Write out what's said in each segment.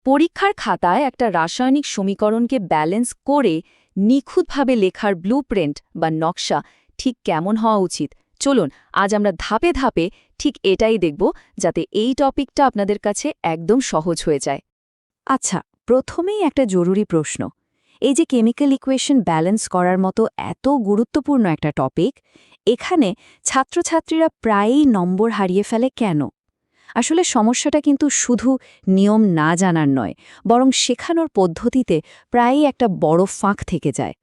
পরীক্ষার খাতায় একটা রাসায়নিক সমীকরণকে ব্যালেন্স করে নিখুঁতভাবে লেখার ব্লুপ্রিন্ট বা নকশা ঠিক কেমন হওয়া উচিত চলুন আজ আমরা ধাপে ধাপে ঠিক এটাই দেখব যাতে এই টপিকটা আপনাদের কাছে একদম সহজ হয়ে যায়। আচ্ছা, প্রথমেই একটা জরুরি প্রশ্ন। এই যে কেমিক্যাল ইকুয়েশন ব্যালেন্স করার মতো এত গুরুত্বপূর্ণ একটা টপিক, এখানে ছাত্রছাত্রীরা প্রায়ই নম্বর হারিয়ে ফেলে কেন? আসলে সমস্যাটা কিন্তু শুধু নিয়ম না জানার নয়, বরং শেখানোর পদ্ধতিতে প্রায়ই একটা বড় ফাঁক থেকে যায়।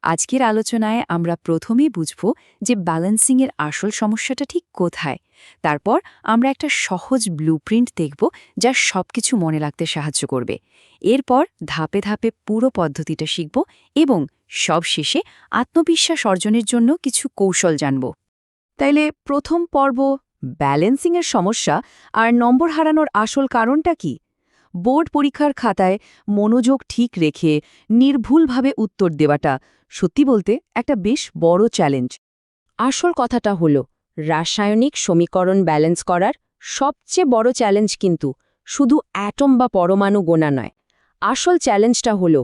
আজকের আলোচনায় আমরা প্রথমেই বুঝব যে ব্যালেন্সিংয়ের আসল সমস্যাটা ঠিক কোথায়। তারপর আমরা একটা সহজ ব্লুপ্রিন্ট দেখব যা সবকিছু মনে রাখতে সাহায্য করবে। এরপর ধাপে ধাপে পুরো পদ্ধতিটা শিখব এবং সবশেষে আত্মবিশ্বাস অর্জনের জন্য কিছু কৌশল জানব। তাইলে প্রথম পর্ব, ব্যালেন্সিংয়ের সমস্যা আর নম্বর হারানোর আসল কারণটা কি? বোর্ড পরীক্ষার খাতায় মনোযোগ ঠিক রেখে নির্ভুলভাবে উত্তর দেওয়াটা সত্যি বলতে একটা বেশ বড় চ্যালেঞ্জ। আসল কথাটা হলো, রাসায়নিক সমীকরণ ব্যালেন্স করার সবচেয়ে বড় চ্যালেঞ্জ কিন্তু শুধু অ্যাটম বা পরমাণু গোনা নয়। আসল চ্যালেঞ্জটা হলো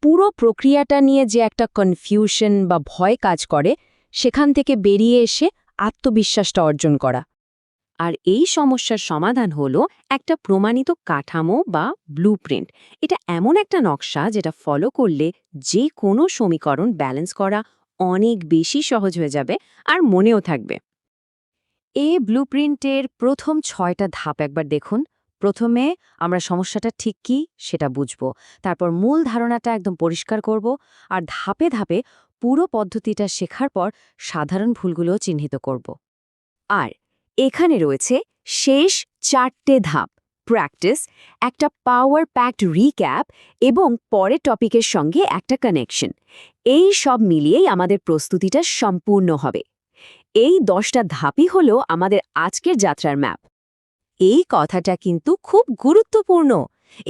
পুরো প্রক্রিয়াটা নিয়ে যে একটা কনফিউশন বা ভয় কাজ করে, সেখান থেকে বেরিয়ে এসে আত্মবিশ্বাসটা অর্জন করা। আর এই সমস্যার সমাধান হলো একটা প্রমাণিত কাঠামো বা ব্লুপ্রিন্ট। এটা এমন একটা নকশা যেটা ফলো করলে যে কোনো সমীকরণ ব্যালেন্স করা অনেক বেশি সহজ হয়ে যাবে আর মনেও থাকবে। এই ব্লুপ্রিন্টের প্রথম ৬টা ধাপ একবার দেখুন। প্রথমে আমরা সমস্যাটা ঠিক কি সেটা বুঝব, তারপর মূল ধারণাটা একদম পরিষ্কার করব, আর ধাপে ধাপে পুরো পদ্ধতিটা শেখার পর সাধারণ ভুলগুলো চিহ্নিত করব। আর এখানে রয়েছে শেষ ৪টে ধাপ: প্র্যাকটিস, একটা পাওয়ার প্যাকড রিক্যাপ এবং পরের টপিকের সঙ্গে একটা কানেকশন। এই সব মিলিয়েই আমাদের প্রস্তুতিটা সম্পূর্ণ হবে। এই ১০টা ধাপই হলো আমাদের আজকের যাত্রার ম্যাপ। এই কথাটা কিন্তু খুব গুরুত্বপূর্ণ।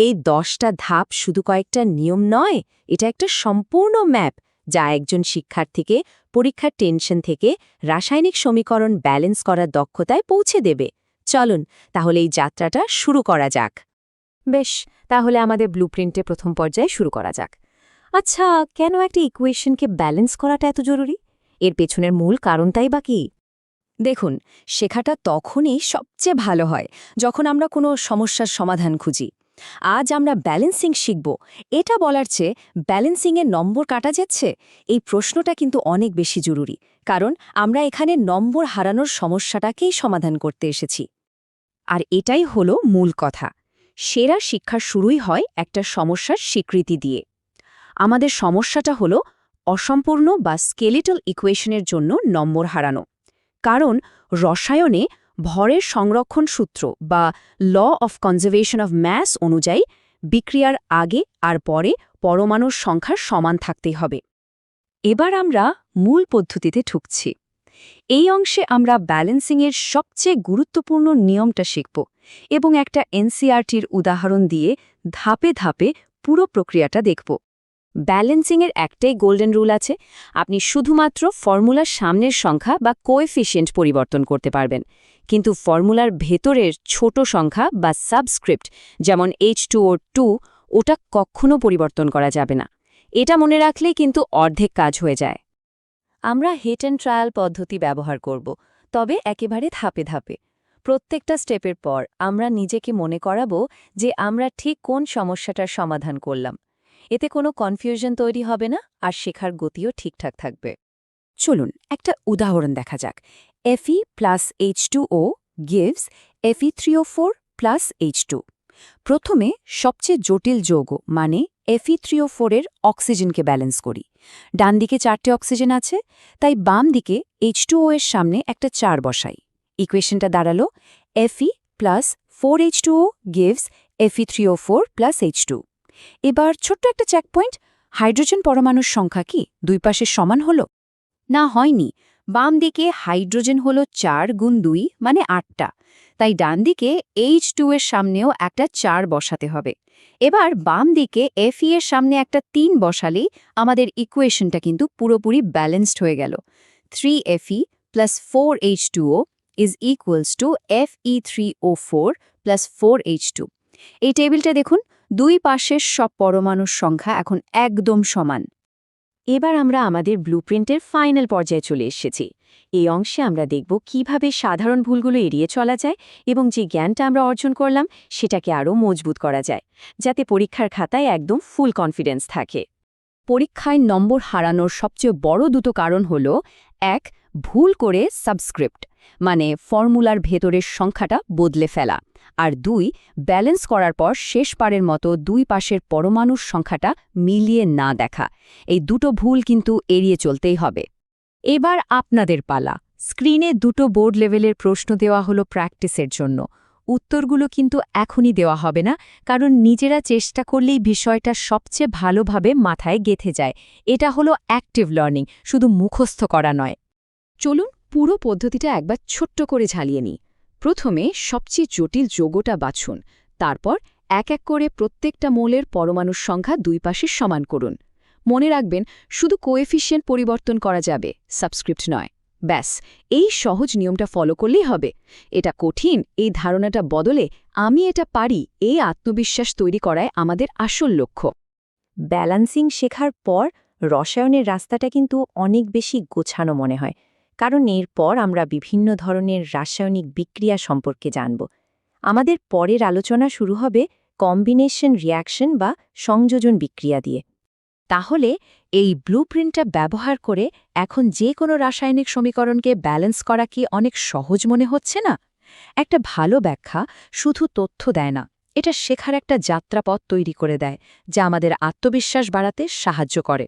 এই ১০টা ধাপ শুধু কয়েকটা নিয়ম নয়, এটা একটা সম্পূর্ণ ম্যাপ যা একজন শিক্ষার্থীকে পরীক্ষার টেনশন থেকে রাসায়নিক সমীকরণ ব্যালেন্স করার দক্ষতায় পৌঁছে দেবে। চলুন তাহলে এই যাত্রাটা শুরু করা যাক। বেশ, তাহলে আমাদের ব্লুপ্রিন্টে প্রথম পর্যায়ে শুরু করা যাক। আচ্ছা, কেন একটা ইকুয়েশনকে ব্যালেন্স করাটা এত জরুরি? এর পেছনের মূল কারণটাই বা কি? দেখুন, শেখাটা তখনই সবচেয়ে ভালো হয় যখন আমরা কোনো সমস্যার সমাধান খুঁজি। আজ আমরা ব্যালেন্সিং শিখব, এটা বলার চেয়ে ব্যালেন্সিংয়ের নম্বর কাটা যাচ্ছে, এই প্রশ্নটা কিন্তু অনেক বেশি জরুরি। কারণ আমরা এখানে নম্বর হারানোর সমস্যাটাকেই সমাধান করতে এসেছি। আর এটাই হলো মূল কথা। সেরা শিক্ষার শুরুই হয় একটা সমস্যার স্বীকৃতি দিয়ে। আমাদের সমস্যাটা হলো অসম্পূর্ণ বা স্কেলেটাল ইকুয়েশনের জন্য নম্বর হারানো। কারণ রসায়নে ভরের সংরক্ষণ সূত্র বা law of conservation of mass অনুযায়ী বিক্রিয়ার আগে আর পরে পরমাণুর সংখ্যার সমান থাকতেই হবে। এবার আমরা মূল পদ্ধতিতে ঢুকছি। এই অংশে আমরা ব্যালেন্সিংয়ের সবচেয়ে গুরুত্বপূর্ণ নিয়মটা শিখব এবং একটা এনসিইআরটির উদাহরণ দিয়ে ধাপে ধাপে পুরো প্রক্রিয়াটা দেখব। ব্যালেন্সিংয়ের একটাই গোল্ডেন রুল আছে, আপনি শুধুমাত্র ফর্মুলার সামনের সংখ্যা বা কোএফিশিয়েন্ট পরিবর্তন করতে পারবেন, কিন্তু ফর্মুলার ভেতরের ছোট সংখ্যা বা সাবস্ক্রিপ্ট যেমন H2O2 ওটা কখনো পরিবর্তন করা যাবে না। এটা মনে রাখলেই কিন্তু অর্ধেক কাজ হয়ে যায়। আমরা হিট অ্যান্ড ট্রায়াল পদ্ধতি ব্যবহার করব, তবে একেবারে ধাপে ধাপে। প্রত্যেকটা স্টেপের পর আমরা নিজেকে মনে করাবো যে আমরা ঠিক কোন সমস্যাটার সমাধান করলাম। এতে কোনো কনফিউশন তৈরি হবে না আর শেখার গতিও ঠিকঠাক থাকবে। চলুন একটা উদাহরণ দেখা যাক। Fe plus H2O gives Fe3O4 plus H2। প্রথমে সবচেয়ে জটিল যৌগ মানে Fe3O4 এর অক্সিজেনকে ব্যালেন্স করি। ডান দিকে 4টে অক্সিজেন আছে, তাই বাম দিকে H2O এর সামনে একটা 4 বসাই। ইকুয়েশনটা দাঁড়ালো Fe plus 4H2O gives Fe3O4 plus H2। এবার ছোট্ট একটা চেকপয়েন্ট, হাইড্রোজেন পরমাণুর সংখ্যা কি দুই পাশে সমান হলো? না, হয়নি। বাম দিকে হাইড্রোজেন হলো 4 গুণ 2 মানে 8টা, তাই ডান দিকে H2 এর সামনেও একটা 4 বসাতে হবে। এবার বাম দিকে Fe এর সামনে একটা 3 বসালেই আমাদের ইকুয়েশনটা কিন্তু পুরোপুরি ব্যালেন্সড হয়ে গেল। 3Fe plus 4H2O is equals to Fe3O4 plus 4H2। এই টেবিলটা দেখুন, দুই পাশের সব পরমাণুর সংখ্যা এখন একদম সমান। এবার আমরা আমাদের ব্লুপ্রিন্টের ফাইনাল পর্যায়ে চলে এসেছি। এই অংশে আমরা দেখব কিভাবে সাধারণ ভুলগুলো এড়িয়ে চলা যায় এবং যে জ্ঞানটা আমরা অর্জন করলাম সেটাকে আরও মজবুত করা যায়, যাতে পরীক্ষার খাতায় একদম ফুল কনফিডেন্স থাকে। পরীক্ষায় নম্বর হারানোর সবচেয়ে বড় দুটো কারণ হল, ১. ভুল করে সাবস্ক্রিপ্ট মানে ফর্মুলার ভেতরের সংখ্যাটা বদলে ফেলা, আর ২. ব্যালেন্স করার পর শেষ পারের মতো দুই পাশের পরমাণুর সংখ্যাটা মিলিয়ে না দেখা। এই দুটো ভুল কিন্তু এড়িয়ে চলতেই হবে। এবার আপনাদের পালা। স্ক্রিনে দুটো বোর্ড লেভেলের প্রশ্ন দেওয়া হলো প্র্যাকটিসের জন্য। উত্তরগুলো কিন্তু এখনই দেওয়া হবে না, কারণ নিজেরা চেষ্টা করলেই বিষয়টা সবচেয়ে ভালোভাবে মাথায় গেঁথে যায়। এটা হলো অ্যাক্টিভ লার্নিং, শুধু মুখস্থ করা নয়। চলুন পুরো পদ্ধতিটা একবার ছোট্ট করে ঝালিয়ে নিই। প্রথমে সবচেয়ে জটিল যৌগটা বাছুন, তারপর এক এক করে প্রত্যেকটা মোলের পরমাণুর সংখ্যা দুই পাশে সমান করুন। মনে রাখবেন, শুধু কোএফিসিয়েন্ট পরিবর্তন করা যাবে, সাবস্ক্রিপ্ট নয়। ব্যাস, এই সহজ নিয়মটা ফলো করলেই হবে। এটা কঠিন এই ধারণাটা বদলে আমি এটা পারি এই আত্মবিশ্বাস তৈরি করায় আমাদের আসল লক্ষ্য। ব্যালান্সিং শেখার পর রসায়নের রাস্তাটা কিন্তু অনেক বেশি গোছানো মনে হয়, কারণ এরপর আমরা বিভিন্ন ধরনের রাসায়নিক বিক্রিয়া সম্পর্কে জানব। আমাদের পরের আলোচনা শুরু হবে কম্বিনেশন রিঅ্যাকশন বা সংযোজন বিক্রিয়া দিয়ে। তাহলে এই ব্লুপ্রিন্টটা ব্যবহার করে এখন যে কোনো রাসায়নিক সমীকরণকে ব্যালেন্স করা কি অনেক সহজ মনে হচ্ছে না? একটা ভালো ব্যাখ্যা শুধু তথ্য দেয় না, এটা শেখার একটা যাত্রাপথ তৈরি করে দেয়, যা আমাদের আত্মবিশ্বাস বাড়াতে সাহায্য করে।